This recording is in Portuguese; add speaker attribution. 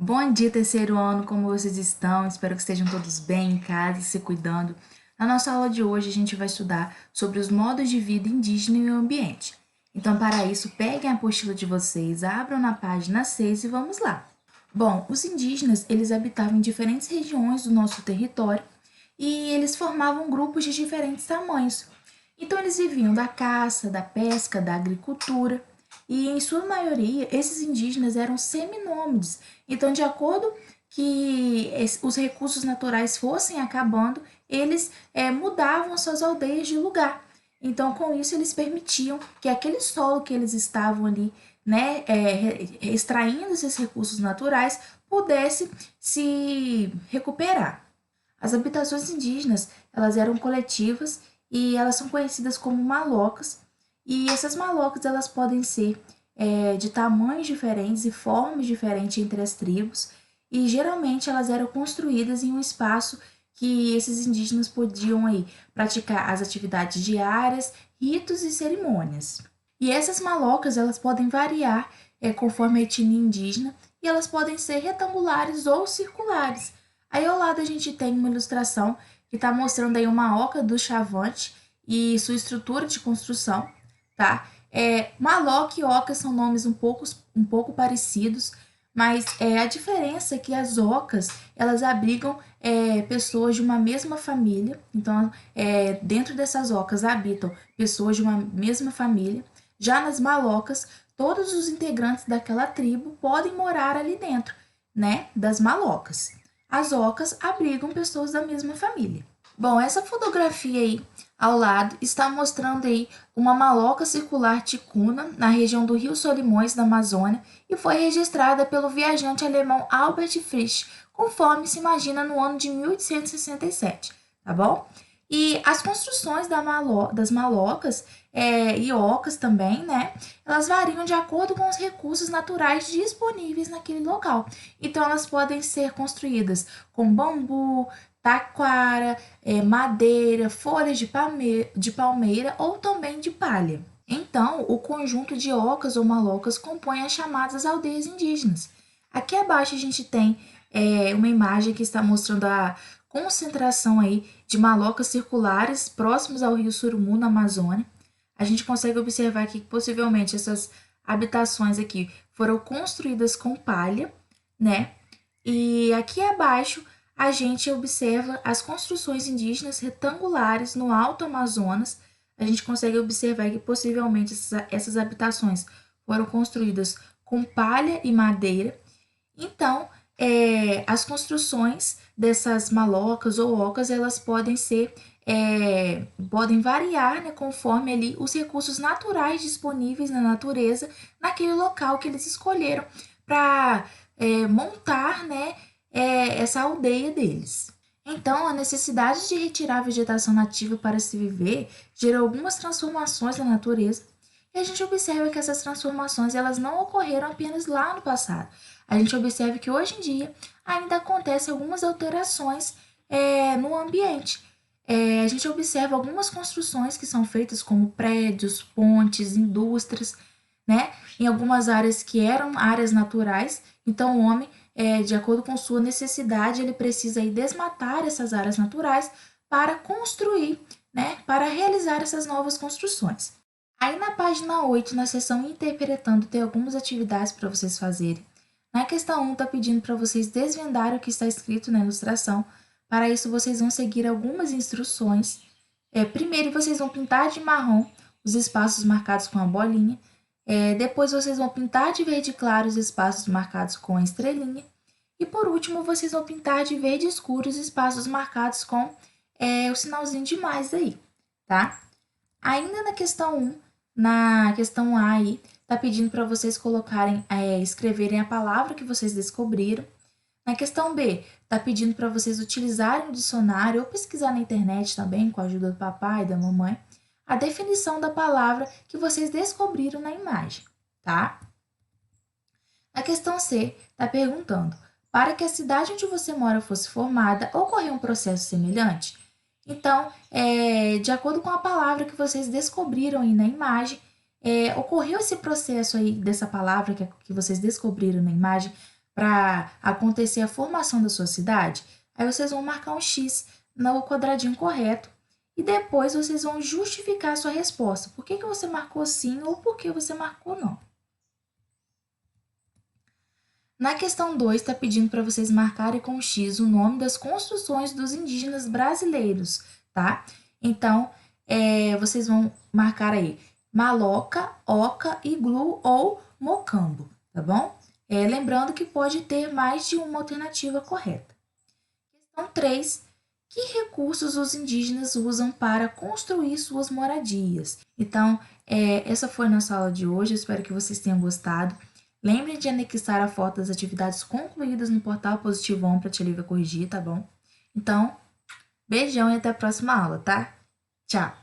Speaker 1: Bom dia, terceiro ano, como vocês estão? Espero que estejam todos bem em casa, se cuidando. Na nossa aula de hoje, a gente vai estudar sobre os modos de vida indígena e meio ambiente. Então, para isso, peguem a apostila de vocês, abram na página 6 e vamos lá. Bom, os indígenas, eles habitavam em diferentes regiões do nosso território e eles formavam grupos de diferentes tamanhos. Então, eles viviam da caça, da pesca, da agricultura. E, em sua maioria, esses indígenas eram seminômades. Então, de acordo que os recursos naturais fossem acabando, eles mudavam suas aldeias de lugar. Então, com isso, eles permitiam que aquele solo que eles estavam ali, né, extraindo esses recursos naturais, pudesse se recuperar. As habitações indígenas, elas eram coletivas e elas são conhecidas como malocas. E essas malocas, elas podem ser de tamanhos diferentes e formas diferentes entre as tribos. E geralmente elas eram construídas em um espaço que esses indígenas podiam aí praticar as atividades diárias, ritos e cerimônias. E essas malocas, elas podem variar conforme a etnia indígena e elas podem ser retangulares ou circulares. Aí ao lado a gente tem uma ilustração que está mostrando aí uma oca do Chavante e sua estrutura de construção, tá? Maloca e oca são nomes um pouco parecidos, mas a diferença é que as ocas, elas abrigam pessoas de uma mesma família. Então, dentro dessas ocas habitam pessoas de uma mesma família. Já nas malocas, todos os integrantes daquela tribo podem morar ali dentro, né, das malocas. As ocas abrigam pessoas da mesma família. Bom, essa fotografia aí ao lado está mostrando aí uma maloca circular ticuna na região do Rio Solimões, na Amazônia, e foi registrada pelo viajante alemão Albert Frisch, conforme se imagina no ano de 1867, tá bom? E as construções das malocas e ocas também, né? Elas variam de acordo com os recursos naturais disponíveis naquele local. Então, elas podem ser construídas com bambu, taquara, madeira, folhas de palmeira ou também de palha. Então, o conjunto de ocas ou malocas compõe as chamadas aldeias indígenas. Aqui abaixo a gente tem uma imagem que está mostrando a concentração aí de malocas circulares próximos ao rio Surumu, na Amazônia. A gente consegue observar aqui que possivelmente essas habitações aqui foram construídas com palha, né? E aqui abaixo a gente observa as construções indígenas retangulares no Alto Amazonas. A gente consegue observar que possivelmente essas habitações foram construídas com palha e madeira. Então, as construções dessas malocas ou ocas, elas podem podem variar, né, conforme ali os recursos naturais disponíveis na natureza, naquele local que eles escolheram para montar, né, essa aldeia deles. Então, a necessidade de retirar a vegetação nativa para se viver gerou algumas transformações na natureza, e a gente observa que essas transformações elas não ocorreram apenas lá no passado. A gente observa que hoje em dia ainda acontecem algumas alterações no ambiente. A gente observa algumas construções que são feitas como prédios, pontes, indústrias, né? Em algumas áreas que eram áreas naturais. Então, o homem, de acordo com sua necessidade, ele precisa aí desmatar essas áreas naturais para construir, né? Para realizar essas novas construções. Aí na página 8, na seção Interpretando, tem algumas atividades para vocês fazerem. Na questão 1, está pedindo para vocês desvendarem o que está escrito na ilustração. Para isso, vocês vão seguir algumas instruções. Primeiro, vocês vão pintar de marrom os espaços marcados com a bolinha. Depois, vocês vão pintar de verde claro os espaços marcados com a estrelinha. E por último, vocês vão pintar de verde escuro os espaços marcados com o sinalzinho de mais aí, tá? Ainda na questão 1, na questão A aí, tá pedindo para vocês colocarem, escreverem a palavra que vocês descobriram. Na questão B, tá pedindo para vocês utilizarem o dicionário ou pesquisar na internet também, com a ajuda do papai e da mamãe, a definição da palavra que vocês descobriram na imagem, tá? Na questão C, tá perguntando: para que a cidade onde você mora fosse formada, ocorreu um processo semelhante? Então, de acordo com a palavra que vocês descobriram aí na imagem, ocorreu esse processo aí dessa palavra que vocês descobriram na imagem para acontecer a formação da sua cidade, aí vocês vão marcar um X no quadradinho correto e depois vocês vão justificar a sua resposta. Por que você marcou sim ou por que você marcou não? Na questão 2, está pedindo para vocês marcarem com X o nome das construções dos indígenas brasileiros, tá? Então, vocês vão marcar aí maloca, oca, iglu ou mocambo, tá bom? Lembrando que pode ter mais de uma alternativa correta. Questão 3. Que recursos os indígenas usam para construir suas moradias? Então, essa foi a nossa aula de hoje, eu espero que vocês tenham gostado. Lembrem de anexar a foto das atividades concluídas no portal Positivo On para a tia Lívia corrigir, tá bom? Então, beijão e até a próxima aula, tá? Tchau!